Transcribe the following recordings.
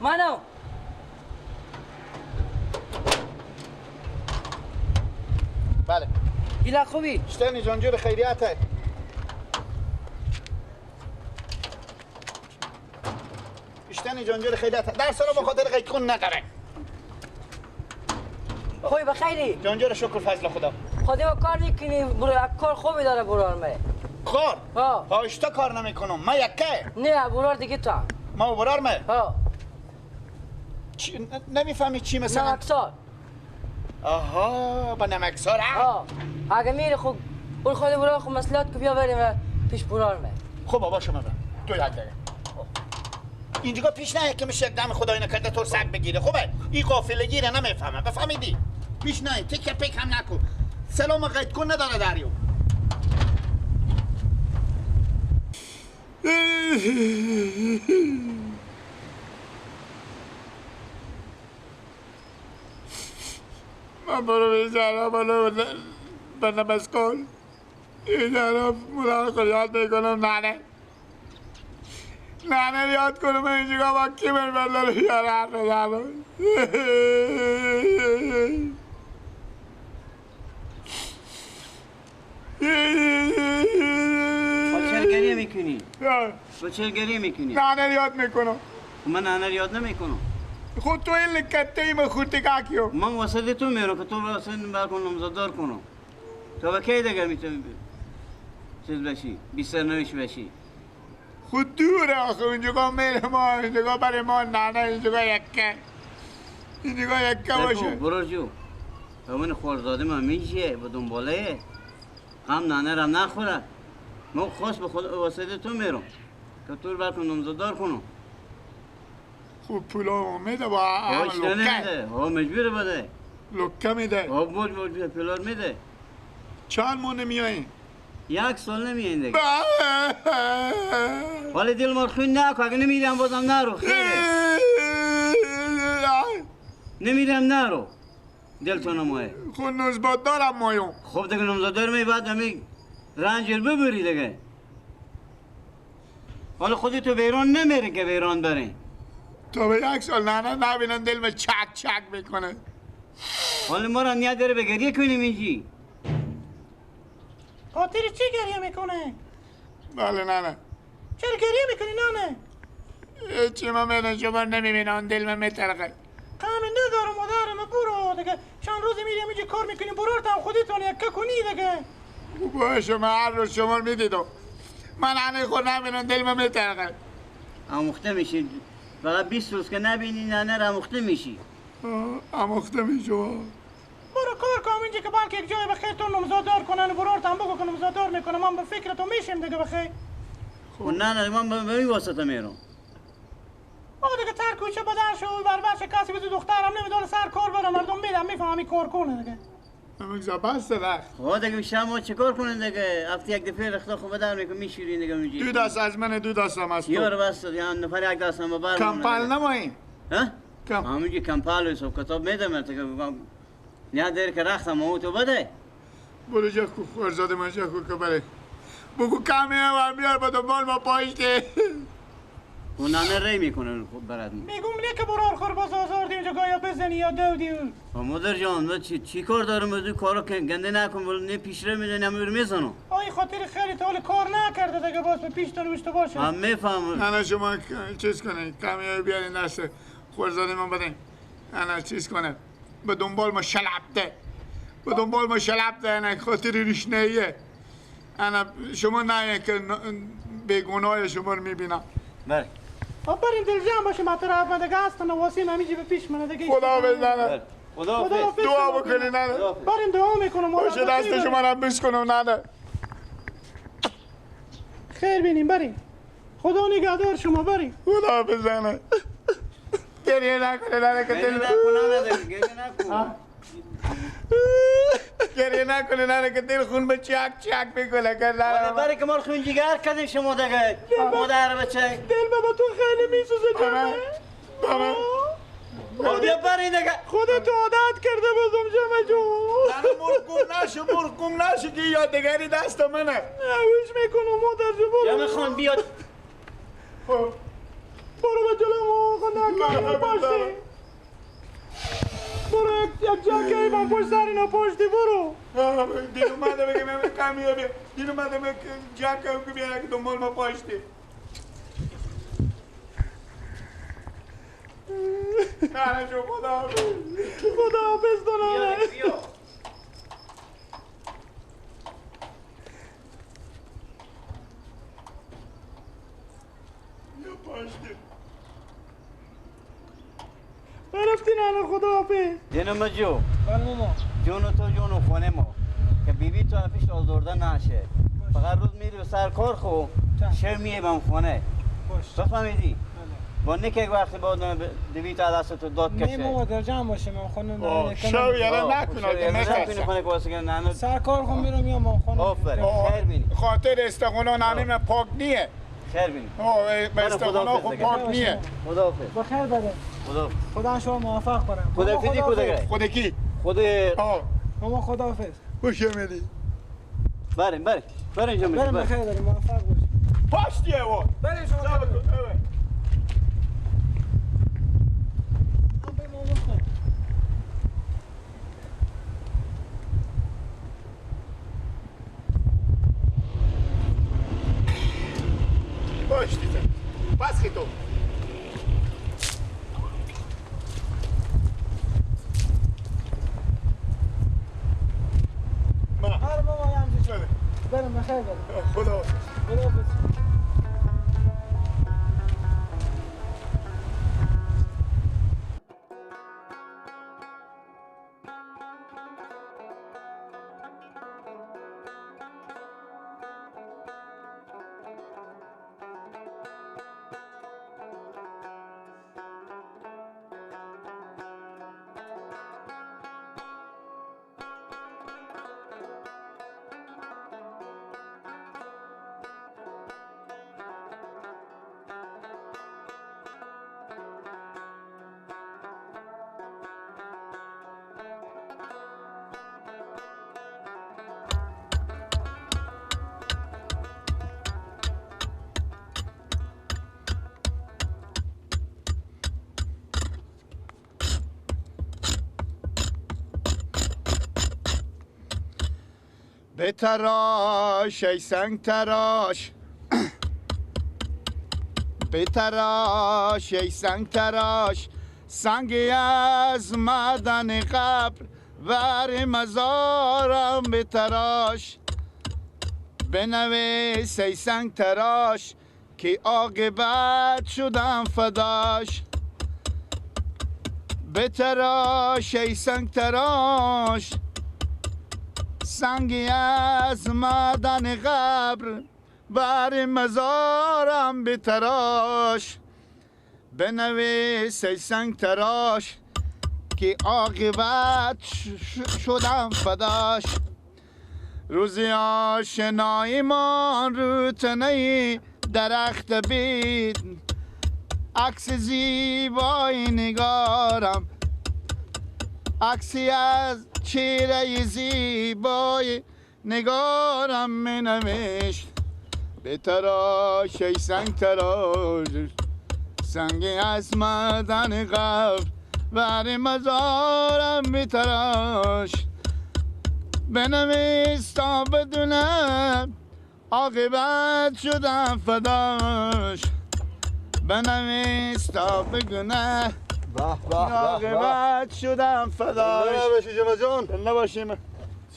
منو بله ایلا خوبی؟ اشتنی جانجور خیریته اشتنی جانجور خیریته در سالا با خاطر قیقون نداره خوبی بخیری؟ جانجور شکر فضل خدا خودی با کار میکنی کار خوبی داره برار مه کار؟ ها اشتا کار نمیکنم ما یکه نه برار دیگه تو ما برار مه ها نمیفهمی چی مثلا؟ نمکسار آها با نمکسار ها اگه میری خوب بر خود برار خوب مسئلات که بیا بریم پیش برار مه خب بابا شما برم تو یاد داره اینجا پیش نه که میشه دم خدای نکرده تو سگ بگیره خوبه این قافله گیره نمیفهمه بفهمیدی پیش نه تک پک هم نکن سلام قید کن نداره دریو من برو بیزارم برو بنمس کن اینجا ملاقات یاد میکنم نانه یاد کنم اینجا با کی من بردارم یار حرف بزنم چرا گریه میکنی؟ چرا گریه میکنی؟ نانه یاد میکنم من نانه یاد نمیکنم خود تو این لکته ای من خود تکا کیو من واسه تو میرم که تو واسه برکن نمزدار کنم تو با کی دیگه میتونی چیز بشی بی سرنوشت بشی خود دوره آخه اینجا میره ما اینجا برای ما نانه اینجا یکه باشه برو جو همون خورزاده من میشه با دنباله هم نانه را نخوره من خواست به خود واسه تو میرم که تو برکن نمزدار کنم خوب پولا میده با لکه ها مجبور بده لکه میده ها بود پولار میده چند ماه نمیایی؟ 1 سال نمیاین دیگه ولی دل مرخون نکن اگه نمیرم بازم نرو خیره نمیرم نرو دل تو نمایه خود نزبات دارم مایون خب دیگه نمزدار می بعد همی رنجر ببری دیگه ولی خودی تو بیرون نمیره که بیرون بره تو به 1 سال نانه نبینن دل من چک میکنه ولی ما را نیاد داره به گریه کنیم اینجی خاطر چی گریه میکنه؟ بله نانه چرا گریه میکنی نانه؟ چی ما میدن شما نمیبینن دل من میترقه قهمی ندارم مادرم برو دیگه چند روزی میریم اینجا کار میکنیم برارت هم خودتون یکه کنی دیگه باشه من هر روز شما میدیدم من هنه خود نبینن دل من میترقه آموخته میشی فقط 20 روز که نبینی نه را آموخته میشی آموخته میشو برو کار کنم اینجا که بلکه یک جای بخیر تو نمزادار کنن برارت هم بگو که نمزادار میکنم من به فکر تو میشیم دیگه بخیر نه من به این واسطه میرم آقا دیگه تر کوچه بدن شو بر بچه کسی به دخترم نمیداره سر کار برم مردم میدم میفهمی کار کنه دیگه نمک زبست رخت خب دیگه شما چیکار کنین دیگه هفته یک دفعه رخت خوب بدن میکنم میشورین دیگه میجی دو دست از من دو دستم از تو یار بس یا نفر یک دست هم بر کمپل نمایی ها کم همونجی کمپل حساب کتاب میدم تو نه دیر که رختم او تو بده برو جا کو خورزاده من جا کو که بره بگو کمی هم بیار با دنبال ما پایشته اون نانه ری میکنه خب برد میگم نه که برار خور باز آزار دیم جا یا بزنی یا دودی مادر جان من چی کار دارم از کارو که گنده نکن ولی نه پیش رو میدن امیر میزنم آی خاطر خیلی طول کار نکرده دیگه باز به پیش تو نوشته باشه من میفهمم انا شما چیز کنه کمی ها بیارین دست خورزاده من بدین انا چیز کنه به دنبال ما شلبته به دنبال ما شلبته انا خاطر ریشنهیه انا شما نه که بیگناه شما رو میبینم بله خب بریم دل جمع باشیم حتی رفت من دیگه هستن واسیم همیجی به پیش منه دیگه خدا بزنه خدا دعا بکنی نه بریم دعا میکنم باشه دست شما رو بس کنم نه خیر بینیم بریم خدا نگهدار شما بریم خدا بزنه گریه نکنه نه که دل گریه نکنه نه که دل خون به چک میکنه که برای که ما خون جگر کردیم شما دیگه مادر بچه دل بابا تو خیلی میسوزه جمعه بیا برای دیگه خودتو عادت کرده بازم جمعه جو مرگم نشه که یادگاری دست منه نوش میکنم مادر جو برو جمعه خان بیاد برو به جلو خونه پاشتی برو یک جا که ایمان پشت سر اینا پاشتی برو دین اومده بگه من کامیابی دین اومده بگه جا که بیا که دنبال ما پاشتی نانه جو خدا حافظ دانانه رفتی نانه خدا حافظ جنم جو بله ماما جون تو جون خونه ما که بیبی تو افیش آزرده نشه فقط روز میری به سر کار خو شب میبم خونه بفهمیدی؟ با نکه وقتی با دوی تا دست تو داد کشه نه ماما در جمع باشه من خونه نانه شو یاره نکنه سر کار خون میرم یا من خونه آفرین خیر بینی خاطر استخونه نانی من پاک نیه خیر بینی به استخونه خود پاک نیه خداحافظ بخیر بده خداحافظ خدا شما موفق کنم خداحافظی کدگه خود کی؟ خود ماما خداحافظ خوش آمدی بریم اینجا میریم بریم بخیر بریم موفق باشی پاشتیه و بریم شما پاشتی تو پس که تو هر ماما یه همچه بریم بخیر بریم خدا خداحافظ بتراش ای سنگ تراش بتراش ای سنگ تراش سنگی از معدن قبر ور مزارم بتراش بنویس ای سنگ تراش که عاقبت شدم فداش بتراش ای سنگ تراش سنگی از معدن قبر بر مزارم بتراش بنویس ای سنگ تراش که عاقبت شدم فداش روزی آشنایی من رو تنه درخت بید عکس زیبای نگارم عکسی از چهره زیبای نگارم می نوشت بتراش ای سنگ تراش سنگی از معدن قبر بر مزارم بتراش بنویس تا بدونم عاقبت شدم فداش بنویس تا بگونه عاقبت شدم فداش زنده بشی جمع جان زنده باشیم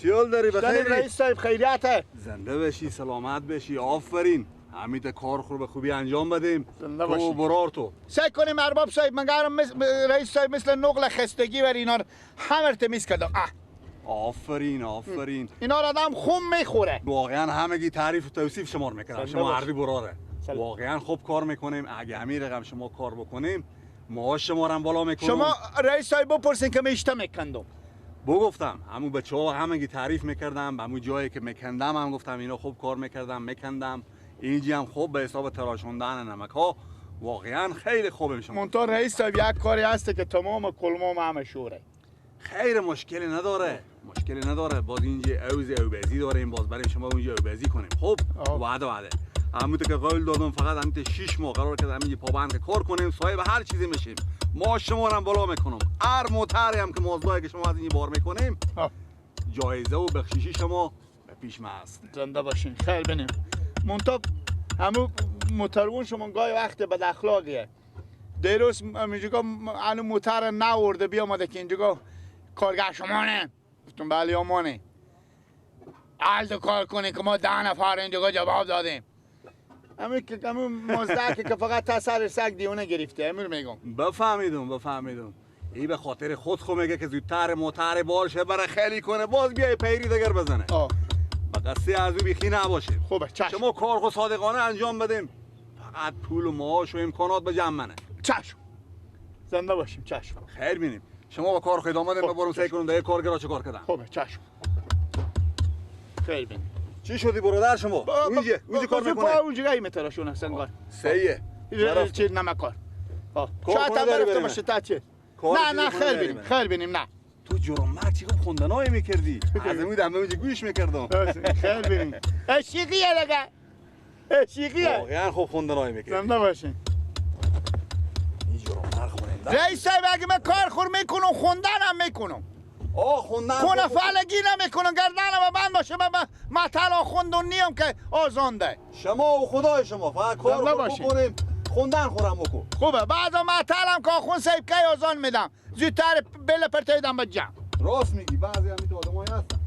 چی حال داری بخیری؟ رئیس صاحب خیریته زنده بشی سلامت بشی آفرین همین کار رو به خوبی انجام بدیم زنده تو باشی. برار تو سعی کنیم ارباب صاحب مگرم رئیس صاحب مثل نقل خستگی بر اینا همه تمیز کردم آفرین اینا را آدم خون میخوره واقعا همگی تعریف و توصیف شما رو میکنم زنده شما باشی. عربی براره واقعا خوب کار میکنیم اگه همین رقم شما کار بکنیم معاش شما رو هم بالا میکنم شما رئیس صاحب بپرسین که میشته میکندم گفتم همون بچه ها همگی تعریف میکردم به همون جایی که میکندم هم گفتم اینا خوب کار میکردم میکندم اینجی هم خوب به حساب تراشوندن نمک ها واقعا خیلی خوبه شما منتها رئیس صاحب یک کاری هست که تمام کلمام همه شوره خیر مشکلی نداره باز اینجا اوبزی داریم باز برای شما اونجا اوبزی کنیم خب وعده همونطور که قول دادم فقط همین 6 ماه قرار کردم همین پابند کار کنیم صاحب هر چیزی میشیم. ما شما رو هم بالا میکنم. هر موتری هم که مازدایی که شما از این بار میکنیم جایزه و بخشیشی شما به پیش ما هست. زنده باشین. خیر بینیم. منتها همون موترون شما گاهی وقت بد اخلاقیه. دیروز اینجا انو موتر نورده بیامده که اینجا کارگاه شما نه. گفتم بله امانه. حال کار کنی که ما 10 نفر اینجا جواب دادیم. همون مزدک که فقط تا سر سگ دیونه گرفته. امیر میگم. بفهمیدم. ای به خاطر خود خو میگه که زودتر موتر بارشه برای خیلی کنه باز بیای پیری دگر بزنه. قصه از او بیخی نباشه. خوبه چشم. شما کار خود صادقانه انجام بدیم. فقط پول و معاش و امکانات به جمع منه. چشم. زنده باشیم. چشم. خیر بینیم. شما با کار خود آمدیم ببرم سعی کنم در کارگرا چه کار کردن. خوبه چشم. خیر بینیم. چی شدی برادر شما؟ اونجا کار میکنه. اونجا میتراشونه سنگار. سیه. چی نمکار. شاید هم برفته باشه تا چه؟ نه خیر بینیم نه. تو جرم مرد چی خوب خوندنایی میکردی؟ از امید همه اونجا گوش میکردم. خیر بینیم. اشیقیه لگه. اشیقیه. واقعا خوب خوندنایی میکردی. زنده باشین. این جرم مرد خوننده. رئیس صاحب اگه من کار خور میکنم خوندن هم میکنم. خوندن. خونه فلگی نمیکنم گردنم بند باشه من تلا خوندون نیم که آزانده. شما و خدای شما فقط کار بکنیم. خوندن خورم بکن. خوبه بعدا معطلم که آخون صاحب که آزان میدم زودتر بله پرتایدم به جمع. راست میگی بعضی همیتو آدمایی هستن.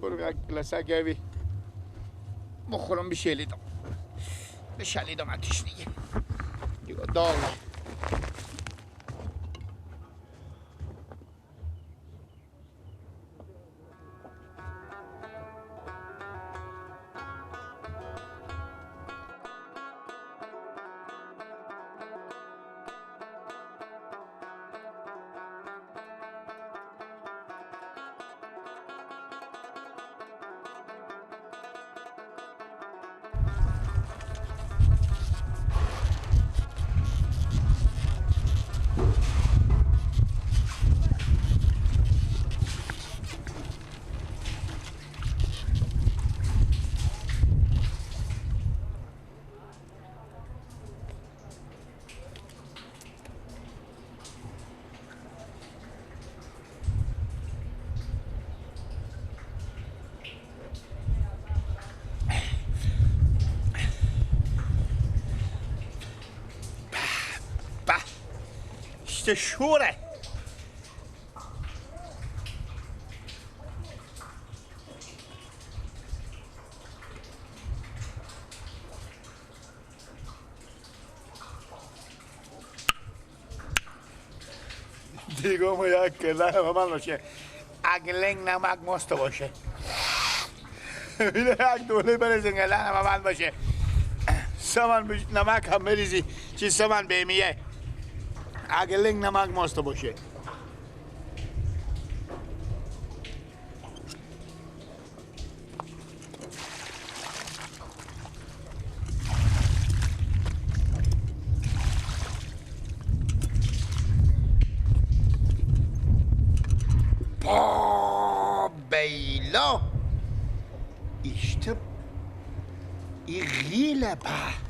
برو یک گلسه گوی بخورم بشلیدم اتش دیگه داغ. شوره دیگه ما یک کله من باشه اگه لنگ نمک مست باشه یک دوله بریزین کله من باشه سمن نمک هم بریزی چی سمن بیمیه اگه لنگ نمک مست باشه. بیلا işte İğiyle be.